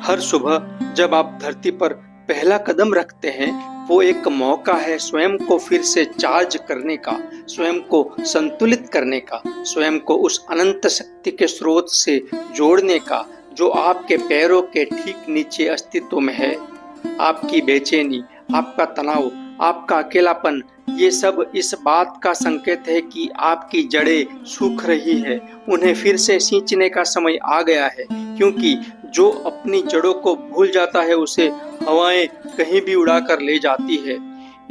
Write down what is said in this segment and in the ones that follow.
हर सुबह जब आप धरती पर पहला कदम रखते हैं, वो एक मौका है स्वयं को फिर से चार्ज करने का, स्वयं को संतुलित करने का, स्वयं को उस अनंत शक्ति के स्रोत से जोड़ने का, जो आपके पैरों के ठीक नीचे अस्तित्व में है। आपकी बेचैनी, आपका तनाव, आपका अकेलापन, ये सब इस बात का संकेत है कि आपकी जड़ें सूख रही है। उन्हें फिर से सींचने का समय आ गया है, क्योंकि जो अपनी जड़ों को भूल जाता है उसे हवाएं कहीं भी उड़ाकर ले जाती है।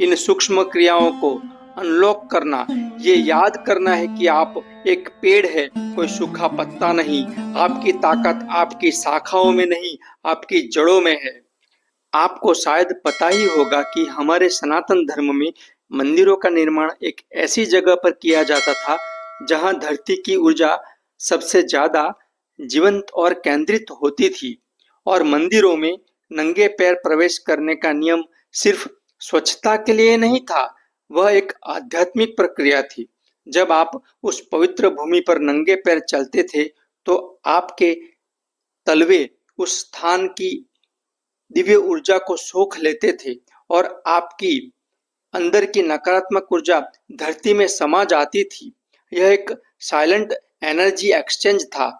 इन सूक्ष्म क्रियाओं को अनलॉक करना, ये याद करना है कि आप एक पेड़ है, कोई सूखा पत्ता नहीं। आपकी ताकत आपकी शाखाओं में नहीं, आपकी जड़ों में है। आपको शायद पता ही होगा कि हमारे सनातन धर्म में मंदिरों का निर्माण एक ऐसी जगह पर किया जाता था जहां धरती की ऊर्जा सबसे ज्यादा जीवंत और केंद्रित होती थी। और मंदिरों में नंगे पैर प्रवेश करने का नियम सिर्फ स्वच्छता के लिए नहीं था, वह एक आध्यात्मिक प्रक्रिया थी। जब आप उस पवित्र भूमि पर नंगे पैर चलते थे, तो आपके तलवे उस स्थान की दिव्य ऊर्जा को सोख लेते थे और आपकी अंदर की नकारात्मक ऊर्जा धरती में समा जाती थी। यह एक साइलेंट एनर्जी एक्सचेंज था।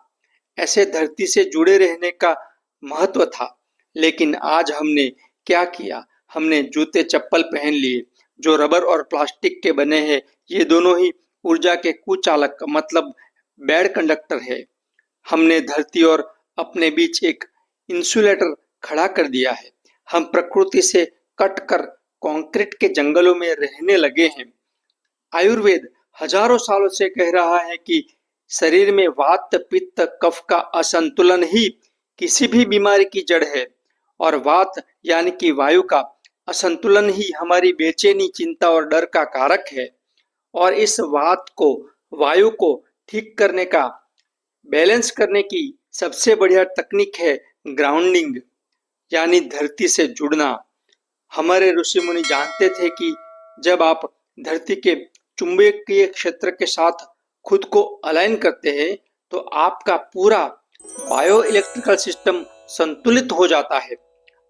ऐसे धरती से जुड़े रहने का महत्व था। लेकिन आज हमने क्या किया? हमने जूते चप्पल पहन लिए जो रबर और प्लास्टिक के बने हैं। ये दोनों ही ऊर्जा के कुचालक मतलब बैड कंडक्टर है। हमने धरती और अपने बीच एक इंसुलेटर खड़ा कर दिया है। हम प्रकृति से कटकर कंक्रीट के जंगलों में रहने लगे हैं। आयुर्वेद हजारों सालों से कह रहा है कि शरीर में वात पित्त कफ का असंतुलन ही किसी भी बीमारी की जड़ है, और वात यानी कि वायु का असंतुलन ही हमारी बेचैनी, चिंता और डर का कारक है। और इस वात को, वायु को ठीक करने का, बैलेंस करने की सबसे बढ़िया तकनीक है ग्राउंडिंग, यानी धरती से जुड़ना। हमारे ऋषि मुनि जानते थे कि जब आप धरती के चुंबकीय क्षेत्र के साथ खुद को अलाइन करते हैं, तो आपका पूरा बायो इलेक्ट्रिकल सिस्टम संतुलित हो जाता है,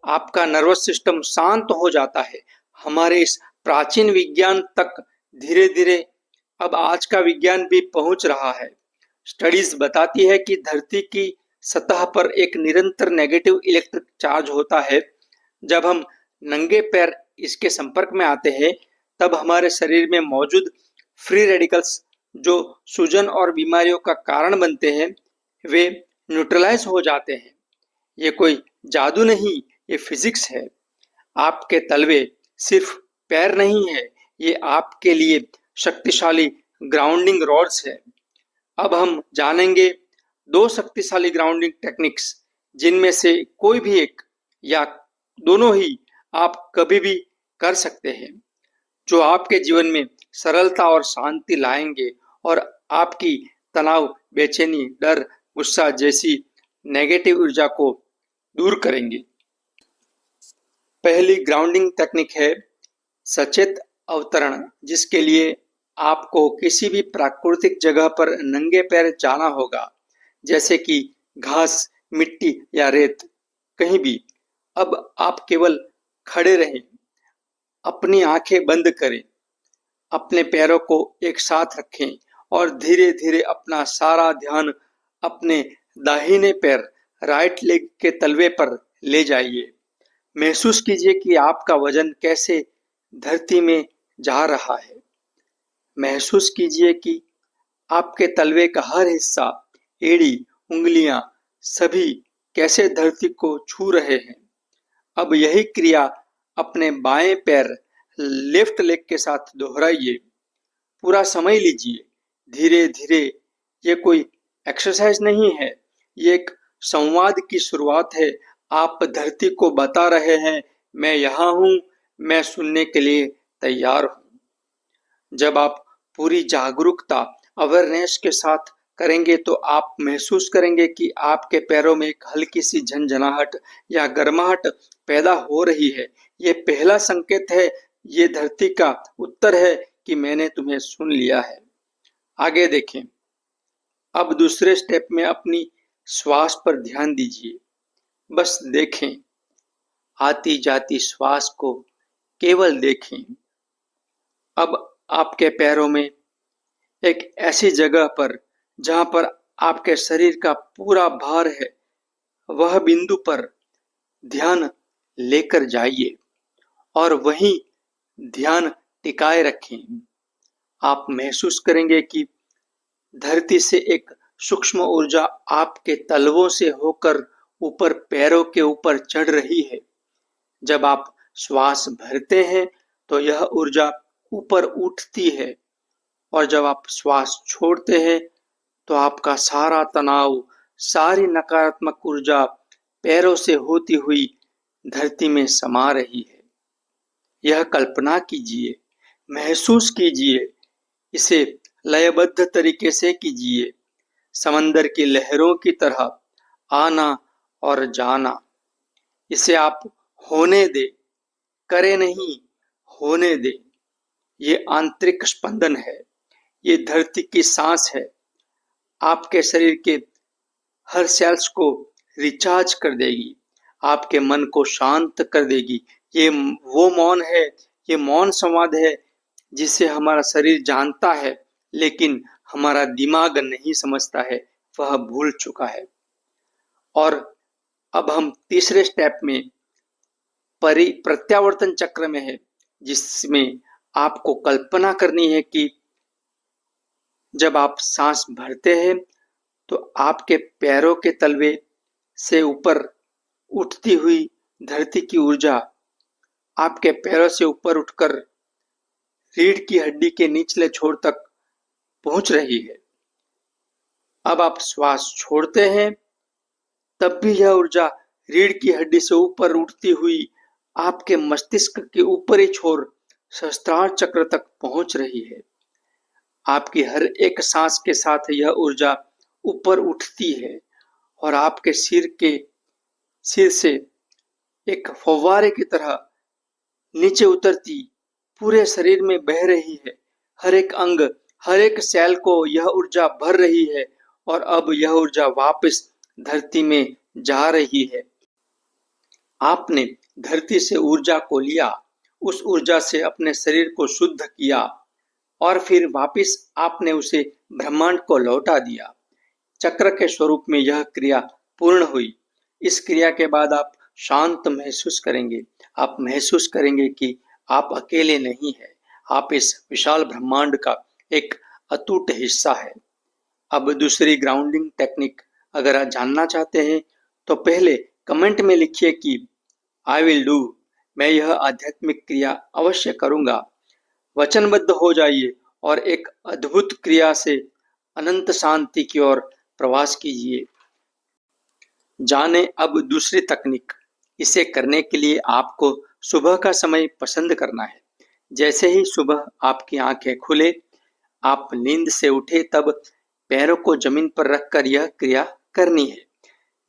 आपका नर्वस सिस्टम शांत हो जाता है। हमारे इस प्राचीन विज्ञान तक धीरे धीरे अब आज का विज्ञान भी पहुंच रहा है। स्टडीज बताती है कि धरती की सतह पर एक निरंतर नेगेटिव इलेक्ट्रिक चार्ज होता है। जब हम नंगे पैर इसके संपर्क में आते हैं, तब हमारे शरीर में मौजूद फ्री रेडिकल्स, जो सूजन और बीमारियों का कारण बनते हैं, वे न्यूट्रलाइज हो जाते हैं। ये कोई जादू नहीं, ये फिजिक्स है। आपके तलवे सिर्फ पैर नहीं है, ये आपके लिए शक्तिशाली ग्राउंडिंग रॉड्स है। अब हम जानेंगे दो शक्तिशाली ग्राउंडिंग टेक्निक्स, जिनमें से कोई भी एक या दोनों ही आप कभी भी कर सकते हैं, जो आपके जीवन में सरलता और शांति लाएंगे और आपकी तनाव, बेचैनी, डर, गुस्सा जैसी नेगेटिव ऊर्जा को दूर करेंगे। पहली ग्राउंडिंग टेक्निक है सचेत अवतरण, जिसके लिए आपको किसी भी प्राकृतिक जगह पर नंगे पैर जाना होगा, जैसे कि घास, मिट्टी या रेत, कहीं भी। अब आप केवल खड़े रहें, अपनी आंखें बंद करें, अपने पैरों को एक साथ रखें और धीरे धीरे अपना सारा ध्यान अपने दाहिने पैर, राइट लेग के तलवे पर ले जाइए। महसूस कीजिए कि आपका वजन कैसे धरती में जा रहा है। महसूस कीजिए कि आपके तलवे का हर हिस्सा, एड़ी, उंगलियां, सभी कैसे धरती को छू रहे हैं। अब यही क्रिया अपने बाएं पैर, लेफ्ट लेग के साथ दोहराइए। पूरा समय लीजिए, धीरे धीरे। ये कोई एक्सरसाइज नहीं है, ये एक संवाद की शुरुआत है। आप धरती को बता रहे हैं, मैं यहाँ हूँ, मैं सुनने के लिए तैयार हूँ। जब आप पूरी जागरूकता, अवेयरनेस के साथ करेंगे, तो आप महसूस करेंगे कि आपके पैरों में एक हल्की सी झंझनाहट या गर्माहट पैदा हो रही है। ये पहला संकेत है, ये धरती का उत्तर है कि मैंने तुम्हें सुन लिया है। आगे देखें। अब दूसरे स्टेप में अपनी श्वास पर ध्यान दीजिए। बस देखें, आती जाती श्वास को केवल देखें। अब आपके पैरों में एक ऐसी जगह पर जहां पर आपके शरीर का पूरा भार है, वह बिंदु पर ध्यान लेकर जाइए और वहीं ध्यान टिकाए रखें। आप महसूस करेंगे कि धरती से एक सूक्ष्म ऊर्जा आपके तलवों से होकर ऊपर पैरों के ऊपर चढ़ रही है। जब आप श्वास भरते हैं तो यह ऊर्जा ऊपर उठती है और जब आप श्वास छोड़ते हैं तो आपका सारा तनाव, सारी नकारात्मक ऊर्जा पैरों से होती हुई धरती में समा रही है। यह कल्पना कीजिए, महसूस कीजिए, इसे लयबद्ध तरीके से कीजिए, समंदर की लहरों की तरह आना और जाना। इसे आप होने दे, करे नहीं, होने दे। ये आंतरिक स्पंदन है, ये धरती की सांस है, आपके शरीर के हर सेल्स को रिचार्ज कर देगी, आपके मन को शांत कर देगी। ये वो मौन है, ये मौन संवाद है जिसे हमारा शरीर जानता है लेकिन हमारा दिमाग नहीं समझता है, वह भूल चुका है। और अब हम तीसरे स्टेप में प्रत्यावर्तन चक्र में है, जिसमें आपको कल्पना करनी है कि जब आप सांस भरते हैं तो आपके पैरों के तलवे से ऊपर उठती हुई धरती की ऊर्जा आपके पैरों से ऊपर उठकर रीढ़ की हड्डी के निचले छोर तक पहुंच रही है। अब आप श्वास छोड़ते हैं तब भी यह ऊर्जा रीढ़ की हड्डी से ऊपर उठती हुई आपके मस्तिष्क के ऊपरी छोर सहस्त्रार चक्र तक पहुंच रही है। आपकी हर एक सांस के साथ यह ऊर्जा ऊपर उठती है और आपके सिर से एक फव्वारे की तरह नीचे उतरती पूरे शरीर में बह रही है। हर एक अंग, हर एक सेल को यह ऊर्जा भर रही है और अब यह ऊर्जा वापस धरती में जा रही है। आपने धरती से ऊर्जा को लिया, उस ऊर्जा से अपने शरीर को शुद्ध किया और फिर वापस आपने उसे ब्रह्मांड को लौटा दिया। चक्र के स्वरूप में यह क्रिया पूर्ण हुई। इस क्रिया के बाद आप शांत महसूस करेंगे। आप महसूस करेंगे कि आप अकेले नहीं हैं, आप इस विशाल ब्रह्मांड का एक अटूट हिस्सा है। अब दूसरी ग्राउंडिंग टेक्निक अगर आप जानना चाहते हैं तो पहले कमेंट में लिखिए कि आई विल डू, मैं यह आध्यात्मिक क्रिया अवश्य करूंगा। वचनबद्ध हो जाइए और एक अद्भुत क्रिया से अनंत शांति की ओर प्रवास कीजिए। जाने अब दूसरी तकनीक। इसे करने के लिए आपको सुबह का समय पसंद करना है। जैसे ही सुबह आपकी आंखें खुले, आप नींद से उठे तब पैरों को जमीन पर रखकर यह क्रिया करनी है।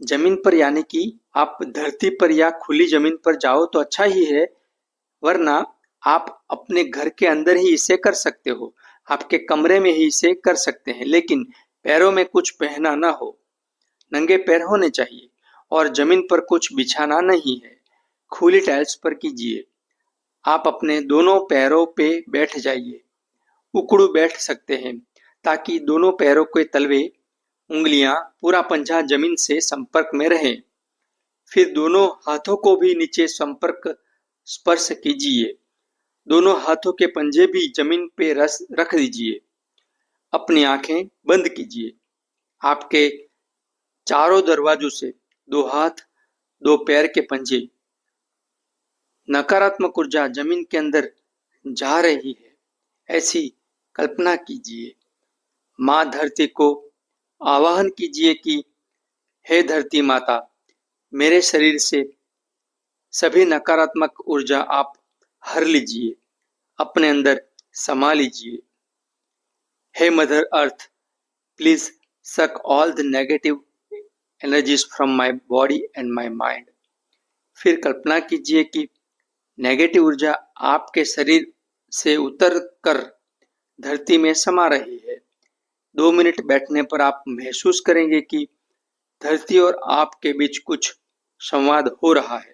जमीन पर यानी कि आप धरती पर या खुली जमीन पर जाओ तो अच्छा ही है, वरना आप अपने घर के अंदर ही इसे कर सकते हो, आपके कमरे में ही इसे कर सकते हैं, लेकिन पैरों में कुछ पहना ना हो, नंगे पैर होने चाहिए और जमीन पर कुछ बिछाना नहीं है। खुली टाइल्स पर कीजिए। आप अपने दोनों पैरों पे बैठ जाइए, उकड़ू बैठ सकते हैं ताकि दोनों पैरों के तलवे, उंगलियां, पूरा पंजा जमीन से संपर्क में रहे। फिर दोनों हाथों को भी नीचे स्पर्श कीजिए। दोनों हाथों के पंजे भी जमीन पे रख दीजिए। अपनी आंखें बंद कीजिए। आपके चारों दरवाजों से दो हाथ, दो पैर के पंजे, नकारात्मक ऊर्जा जमीन के अंदर जा रही है, ऐसी कल्पना कीजिए। माँ धरती को आवाहन कीजिए कि हे धरती माता, मेरे शरीर से सभी नकारात्मक ऊर्जा आप हर लीजिए, अपने अंदर समा लीजिए। Hey mother earth, please suck all the negative energies from my body and my mind। फिर कल्पना कीजिए कि नेगेटिव ऊर्जा आपके शरीर से उतर कर धरती में समा रही है। 2 मिनट बैठने पर आप महसूस करेंगे कि धरती और आपके बीच कुछ संवाद हो रहा है।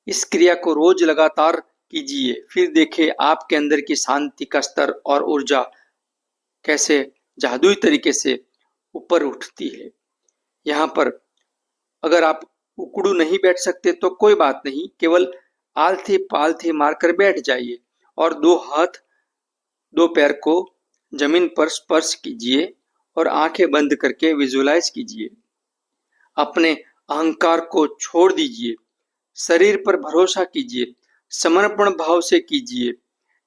इस क्रिया को रोज लगातार कीजिए, फिर देखिए आपके अंदर की शांति का स्तर और ऊर्जा कैसे जादुई तरीके से ऊपर उठती है। यहाँ पर अगर आप उकड़ू नहीं बैठ सकते तो कोई बात नहीं, केवल आलथी पालथी मारकर बैठ जाइए और दो हाथ दो पैर को जमीन पर स्पर्श कीजिए और आंखें बंद करके विजुलाइज कीजिए। अपने अहंकार को छोड़ दीजिए, शरीर पर भरोसा कीजिए, समर्पण भाव से कीजिए,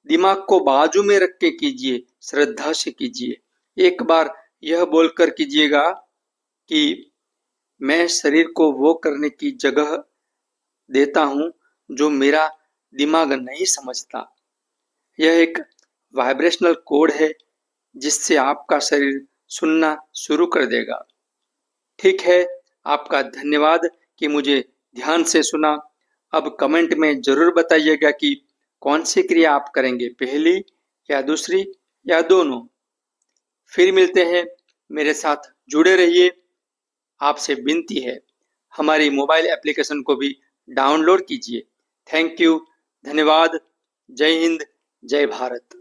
दिमाग को बाजू में रख के कीजिए, श्रद्धा से कीजिए। एक बार यह बोलकर कीजिएगा कि मैं शरीर को वो करने की जगह देता हूं जो मेरा दिमाग नहीं समझता। यह एक वाइब्रेशनल कोड है जिससे आपका शरीर सुनना शुरू कर देगा। ठीक है, आपका धन्यवाद कि मुझे ध्यान से सुना। अब कमेंट में जरूर बताइएगा कि कौन सी क्रिया आप करेंगे, पहली या दूसरी या दोनों। फिर मिलते हैं, मेरे साथ जुड़े रहिए। आपसे विनती है, हमारी मोबाइल एप्लीकेशन को भी डाउनलोड कीजिए। थैंक यू, धन्यवाद। जय हिंद, जय भारत।